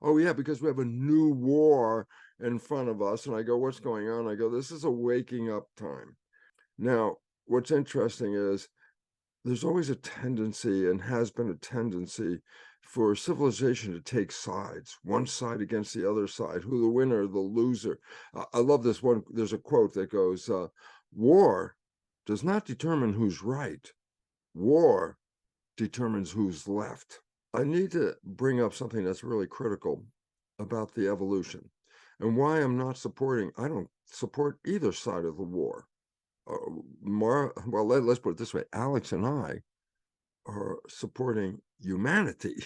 oh yeah, because we have a new war in front of us. And I go, what's going on? I go, this is a waking up time. Now, what's interesting is there's always a tendency, and has been a tendency, for civilization to take sides, one side against the other side, who the winner, the loser. I love this one. There's a quote that goes, war does not determine who's right. War determines who's left. I need to bring up something that's really critical about the evolution and why I don't support either side of the war. Well, let's put it this way. Alex and I are supporting humanity,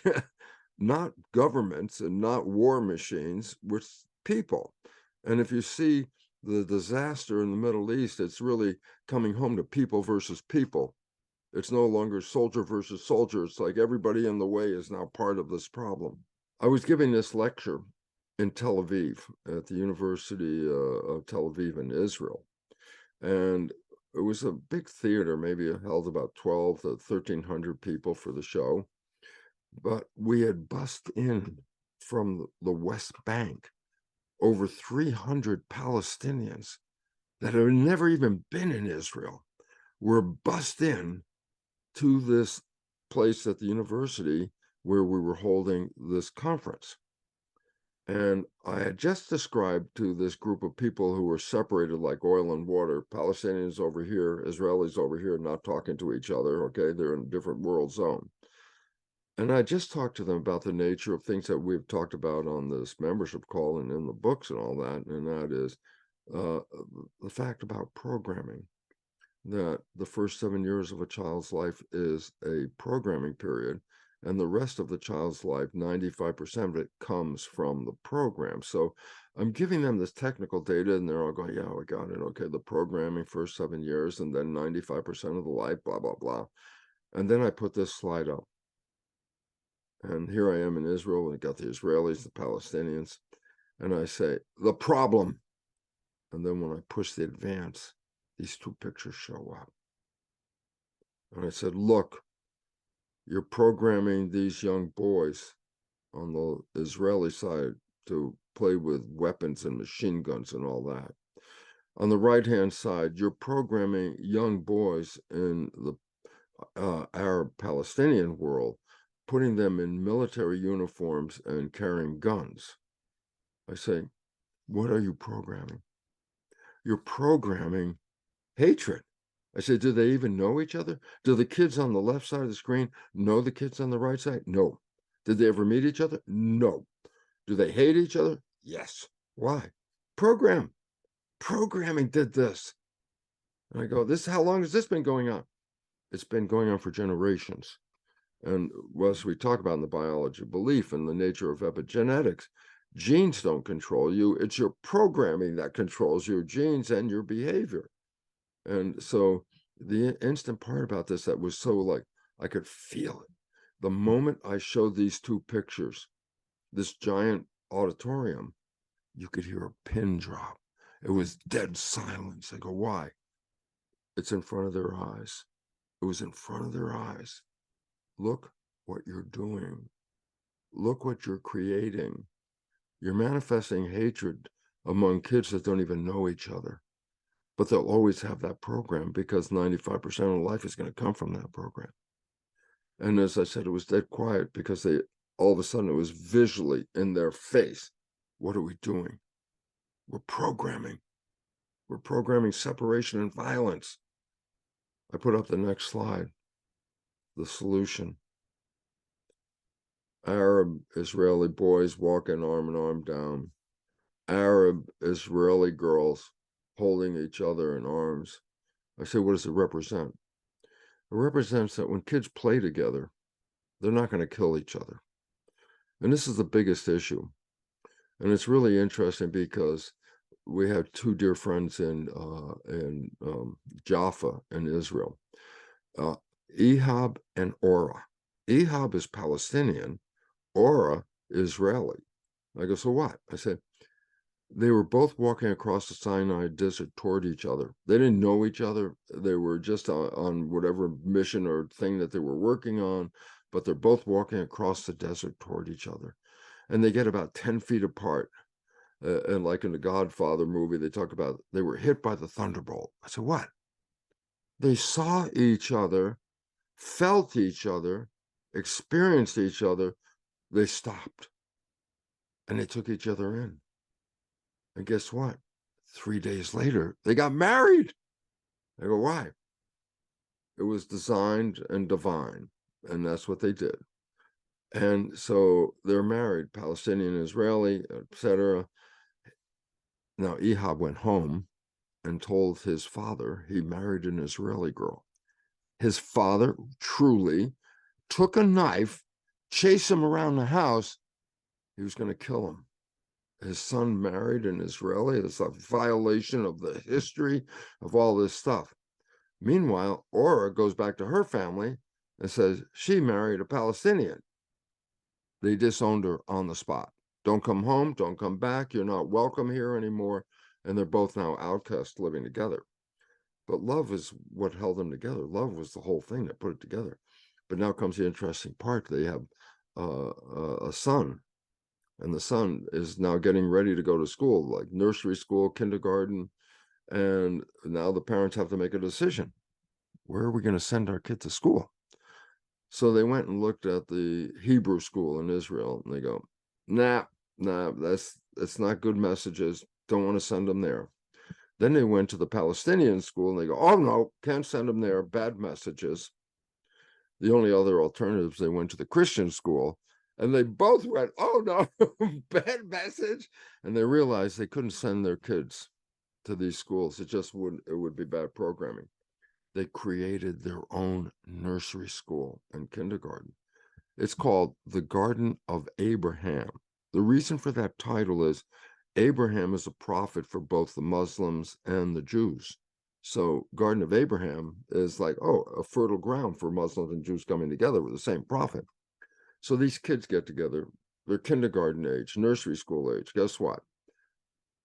not governments and not war machines, with people. And if you see the disaster in the Middle East, it's really coming home to people versus people. It's no longer soldier versus soldier. It's like everybody in the way is now part of this problem. I was giving this lecture in Tel Aviv at the University of Tel Aviv in Israel. And it was a big theater, maybe it held about 12 to 1,300 people for the show. But we had bussed in from the West Bank over 300 Palestinians that had never even been in Israel were bussed in to this place at the university where we were holding this conference. And I had just described to this group of people who were separated like oil and water, Palestinians over here, Israelis over here, not talking to each other, okay? They're in a different world zone. And I just talked to them about the nature of things that we've talked about on this membership call and in the books and all that, and that is the fact about programming, that the first 7 years of a child's life is a programming period, and the rest of the child's life, 95% of it comes from the program. So I'm giving them this technical data, and they're all going, yeah, we got it. Okay, the programming first 7 years, and then 95% of the life, blah, blah, blah. And then I put this slide up. And here I am in Israel, and I got the Israelis, the Palestinians, and I say, the problem. And then when I push the advance, these two pictures show up. And I said, look, you're programming these young boys on the Israeli side to play with weapons and machine guns and all that. On the right-hand side, you're programming young boys in the Arab-Palestinian world, putting them in military uniforms and carrying guns. I say, what are you programming? You're programming hatred. I said, do they even know each other? Do the kids on the left side of the screen know the kids on the right side? No. Did they ever meet each other? No. Do they hate each other? Yes. Why? Programming did this. And I go, how long has this been going on? It's been going on for generations. And as we talk about in the biology of belief and the nature of epigenetics, genes don't control you. It's your programming that controls your genes and your behavior. And so the instant part about this that was so like, I could feel it. The moment I showed these two pictures, this giant auditorium, you could hear a pin drop. It was dead silence. I go, why? It's in front of their eyes. It was in front of their eyes. Look what you're doing. Look what you're creating. You're manifesting hatred among kids that don't even know each other. But they'll always have that program because 95% of life is going to come from that program. And as I said, it was dead quiet because all of a sudden it was visually in their face. What are we doing? We're programming. We're programming separation and violence. I put up the next slide. The solution. Arab Israeli boys walking arm in arm down. Arab Israeli girls holding each other in arms. I say, what does it represent? It represents that when kids play together, they're not going to kill each other. And this is the biggest issue. And it's really interesting because we have two dear friends in Jaffa in Israel, Ehab and Ora. Ehab is Palestinian, Ora Israeli. I go, so what? I said, they were both walking across the Sinai desert toward each other. They didn't know each other. They were just on whatever mission or thing that they were working on, but they're both walking across the desert toward each other. and they get about 10 feet apart. And like in the Godfather movie, they talk about they were hit by the thunderbolt. I said, what? They saw each other, felt each other, experienced each other. They stopped and they took each other in. And guess what? 3 days later, they got married. I go, why? It was designed and divine, and that's what they did. And so they're married, Palestinian, Israeli, etc. Now, Ehab went home and told his father he married an Israeli girl. His father truly took a knife, chased him around the house. He was going to kill him. His son married an Israeli. It's a violation of the history of all this stuff. Meanwhile, Ora goes back to her family and says she married a Palestinian. They disowned her on the spot. Don't come home, don't come back, you're not welcome here anymore. And they're both now outcasts living together. But love is what held them together. Love was the whole thing that put it together. But now comes the interesting part. They have a son, and the son is now getting ready to go to school, like nursery school, kindergarten. And now the parents have to make a decision. Where are we going to send our kid to school? So they went and looked at the Hebrew school in Israel, and they go, nah, that's not good messages. Don't want to send them there. Then they went to the Palestinian school, and they go, oh, no, can't send them there. Bad messages. The only other alternatives, they went to the Christian school, and they both went, oh, no, bad message. And they realized they couldn't send their kids to these schools. It would be bad programming. They created their own nursery school and kindergarten. It's called the Garden of Abraham. The reason for that title is Abraham is a prophet for both the Muslims and the Jews. So Garden of Abraham is like, a fertile ground for Muslims and Jews coming together with the same prophet. So these kids get together, they're kindergarten age, nursery school age. Guess what?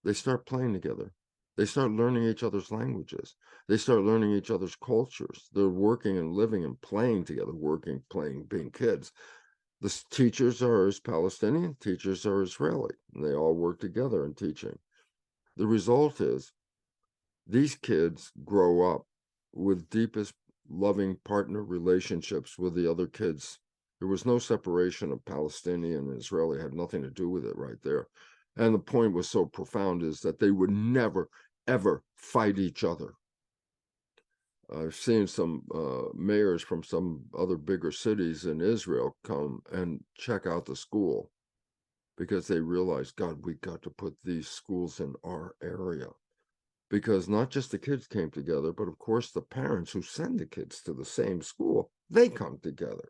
They start playing together. They start learning each other's languages. They start learning each other's cultures. They're working and living and playing together, working, playing, being kids. The teachers are Palestinian, teachers are Israeli. And they all work together in teaching. The result is these kids grow up with deepest loving partner relationships with the other kids. There was no separation of Palestinian and Israeli, had nothing to do with it right there. And the point was so profound is that they would never, ever fight each other. I've seen some mayors from some other bigger cities in Israel come and check out the school because they realized, God, we got to put these schools in our area. Because not just the kids came together, but of course the parents who send the kids to the same school, they come together.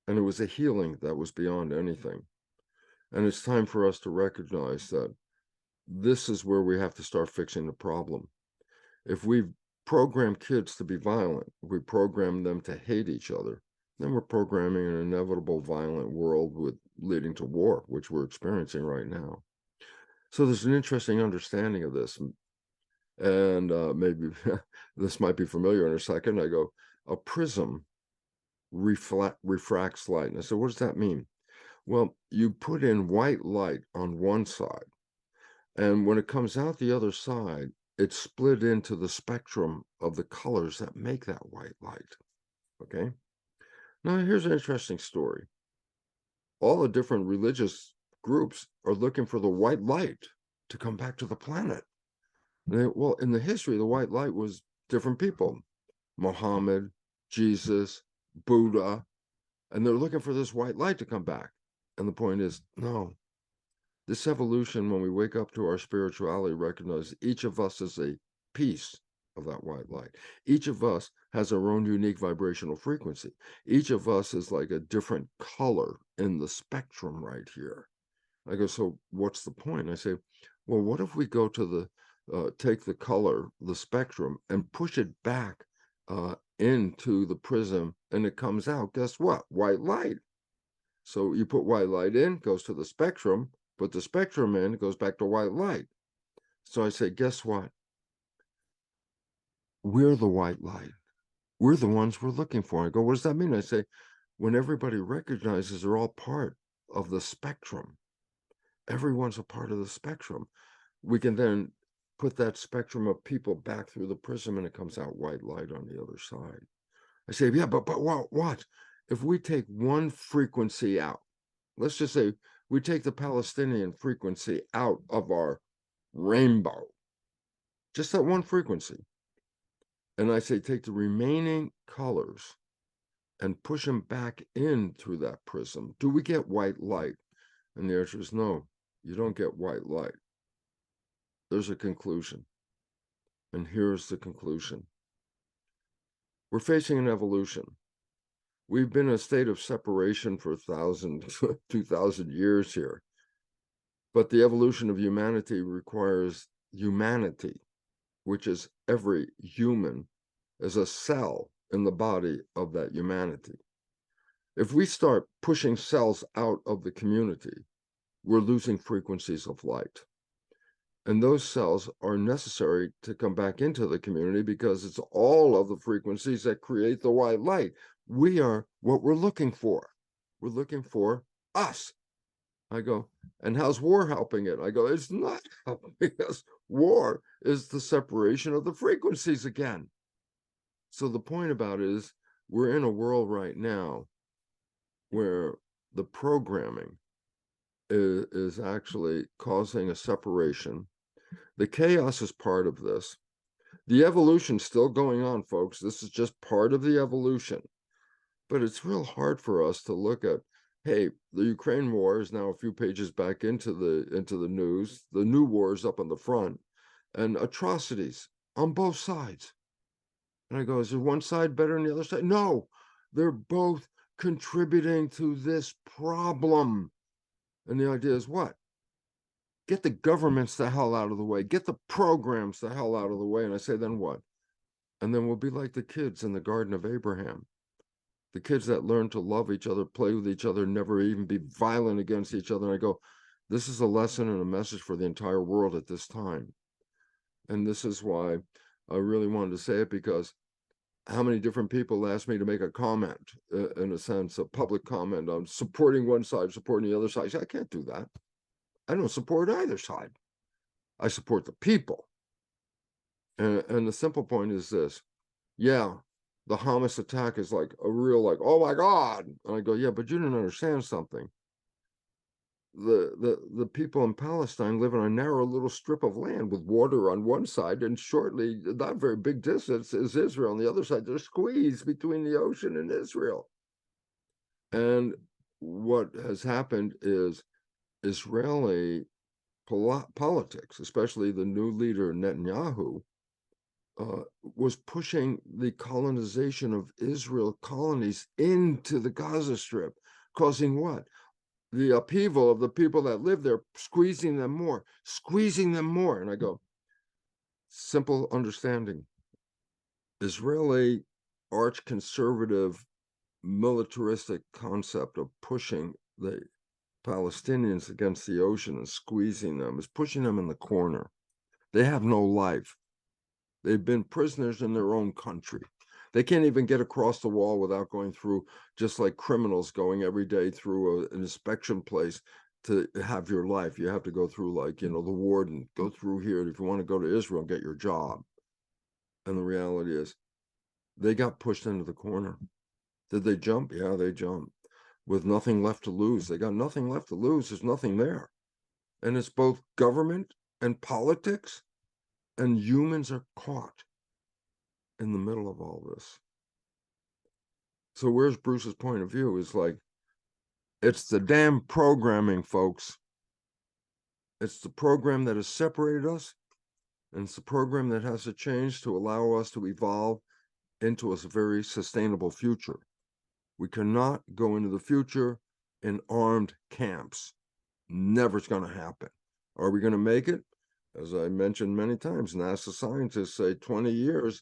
And it was a healing that was beyond anything. And it's time for us to recognize that this is where we have to start fixing the problem. If we program kids to be violent, if we program them to hate each other, then we're programming an inevitable violent world leading to war, which we're experiencing right now. So there's an interesting understanding of this. And maybe this might be familiar in a second. I go, a prism refracts light. And I said, what does that mean? Well, you put in white light on one side, and when it comes out the other side, it's split into the spectrum of the colors that make that white light. Okay? Now, here's an interesting story. All the different religious groups are looking for the white light to come back to the planet. Well, in the history, the white light was different people. Muhammad, Jesus, Buddha, and they're looking for this white light to come back. And the point is, no. This evolution, when we wake up to our spirituality, recognize each of us is a piece of that white light. Each of us has our own unique vibrational frequency. Each of us is like a different color in the spectrum right here. I go, so what's the point? I say, well, what if we go to take the color, the spectrum, and push it back into the prism, and it comes out, guess what? White light. So you put white light in, goes to the spectrum, put the spectrum in, it goes back to white light. So I say, guess what? We're the white light. We're the ones we're looking for. I go, what does that mean? I say, when everybody recognizes they're all part of the spectrum. Everyone's a part of the spectrum. We can then put that spectrum of people back through the prism and it comes out white light on the other side. I say, yeah, but what? If we take one frequency out, let's just say we take the Palestinian frequency out of our rainbow, just that one frequency. And I say, take the remaining colors and push them back in through that prism. Do we get white light? And the answer is no, you don't get white light. There's a conclusion. And here's the conclusion. We're facing an evolution. We've been in a state of separation for 2,000 years here. But the evolution of humanity requires humanity, which is every human as a cell in the body of that humanity. If we start pushing cells out of the community, we're losing frequencies of light. And those cells are necessary to come back into the community because it's all of the frequencies that create the white light. We are what we're looking for. We're looking for us. I go, and how's war helping it? I go, it's not helping us. War is the separation of the frequencies again. So the point about it is we're in a world right now where the programming is actually causing a separation. The chaos is part of this. The evolution's still going on, folks. This is just part of the evolution. But it's real hard for us to look at, hey, the Ukraine war is now a few pages back into the news. The new war is up on the front, and atrocities on both sides. And I go, is there one side better than the other side? No, they're both contributing to this problem. And the idea is what? Get the governments the hell out of the way. Get the programs the hell out of the way. And I say, then what? And then we'll be like the kids in the Garden of Abraham. The kids that learn to love each other, play with each other, never even be violent against each other. And I go, this is a lesson and a message for the entire world at this time. And this is why I really wanted to say it, because how many different people asked me to make a comment, in a sense, a public comment on supporting one side, supporting the other side. I say, I can't do that. I don't support either side. I support the people. And the simple point is this. Yeah, the Hamas attack is like a real, like, oh my God. And I go, yeah, but you didn't understand something. The people in Palestine live on a narrow little strip of land with water on one side, and shortly, not very big distance, is Israel. On the other side, they're squeezed between the ocean and Israel. And what has happened is Israeli politics, especially the new leader Netanyahu, was pushing the colonization of Israel colonies into the Gaza Strip, causing what? The upheaval of the people that live there, squeezing them more. And I go, simple understanding. Israeli arch-conservative militaristic concept of pushing the Palestinians against the ocean and squeezing them is pushing them in the corner. They have no life. They've been prisoners in their own country. They can't even get across the wall without going through, just like criminals going every day through an inspection place to have your life. You have to go through, like, the warden, go through here if you want to go to Israel and get your job. And the reality is they got pushed into the corner. Did they jump? Yeah, they jumped. With nothing left to lose. They got nothing left to lose. There's nothing there. And it's both government and politics, and humans are caught in the middle of all this. So where's Bruce's point of view? Is like, it's the damn programming, folks. It's the program that has separated us, and it's the program that has to change to allow us to evolve into a very sustainable future. We cannot go into the future in armed camps. Never is going to happen. Are we going to make it? As I mentioned many times, NASA scientists say 20 years,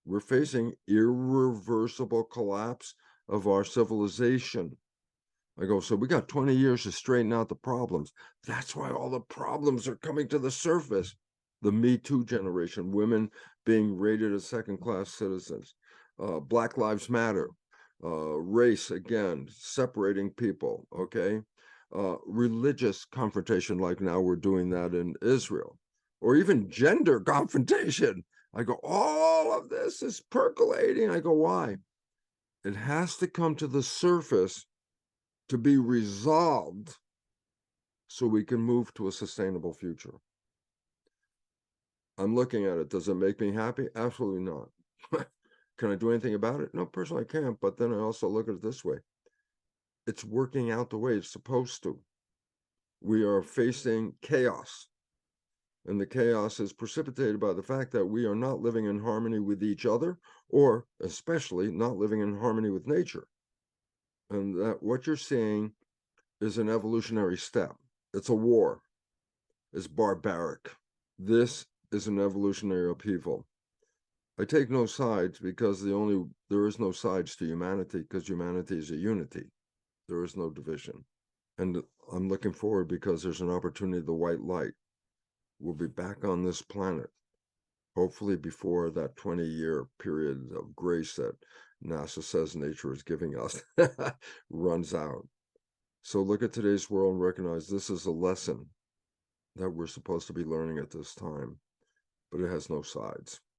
we're facing irreversible collapse of our civilization. I go, so we got 20 years to straighten out the problems. That's why all the problems are coming to the surface. The Me Too generation, women being rated as second-class citizens, Black Lives Matter, race, again, separating people, okay? religious confrontation, like now we're doing that in Israel, or even gender confrontation. I go, all of this is percolating. I go, why? It has to come to the surface to be resolved so we can move to a sustainable future. I'm looking at it. Does it make me happy? Absolutely not. Can I do anything about it? No, personally, I can't. But then I also look at it this way. It's working out the way it's supposed to. We are facing chaos. And the chaos is precipitated by the fact that we are not living in harmony with each other, or especially not living in harmony with nature. And that what you're seeing is an evolutionary step. It's a war. It's barbaric. This is an evolutionary upheaval. I take no sides because there is no sides to humanity, because humanity is a unity. There is no division. And I'm looking forward because there's an opportunity. The white light will be back on this planet, hopefully before that 20-year period of grace that NASA says nature is giving us runs out. So look at today's world and recognize this is a lesson that we're supposed to be learning at this time, but it has no sides.